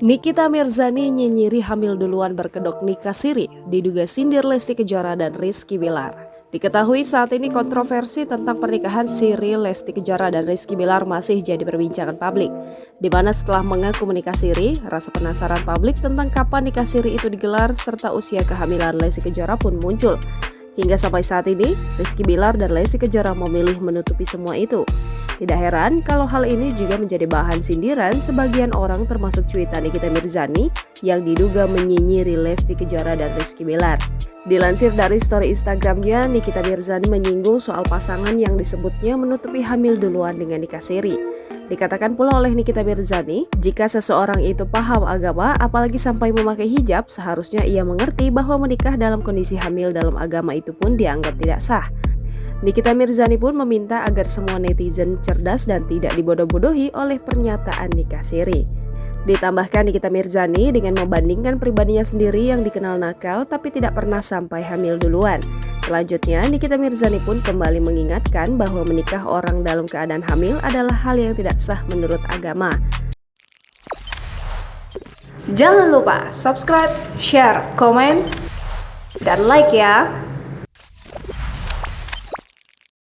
Nikita Mirzani nyinyiri hamil duluan berkedok nikah siri, diduga sindir Lesti Kejora dan Rizky Bilar. Diketahui saat ini kontroversi tentang pernikahan siri Lesti Kejora dan Rizky Bilar masih jadi perbincangan publik. Di mana setelah mengaku menikah siri, rasa penasaran publik tentang kapan nikah siri itu digelar serta usia kehamilan Lesti Kejora pun muncul. Hingga sampai saat ini, Rizky Bilar dan Lesti Kejora memilih menutupi semua itu. Tidak heran kalau hal ini juga menjadi bahan sindiran sebagian orang termasuk cuitan Nikita Mirzani yang diduga menyinyiri Lesti Kejora dan Rizky Bilar. Dilansir dari story Instagramnya, Nikita Mirzani menyinggung soal pasangan yang disebutnya menutupi hamil duluan dengan nikah siri. Dikatakan pula oleh Nikita Mirzani, jika seseorang itu paham agama, apalagi sampai memakai hijab, seharusnya ia mengerti bahwa menikah dalam kondisi hamil dalam agama itu pun dianggap tidak sah. Nikita Mirzani pun meminta agar semua netizen cerdas dan tidak dibodoh-bodohi oleh pernyataan nikah siri. Ditambahkan Nikita Mirzani dengan membandingkan pribadinya sendiri yang dikenal nakal tapi tidak pernah sampai hamil duluan. Selanjutnya, Nikita Mirzani pun kembali mengingatkan bahwa menikah orang dalam keadaan hamil adalah hal yang tidak sah menurut agama. Jangan lupa subscribe, share, komen, dan like ya!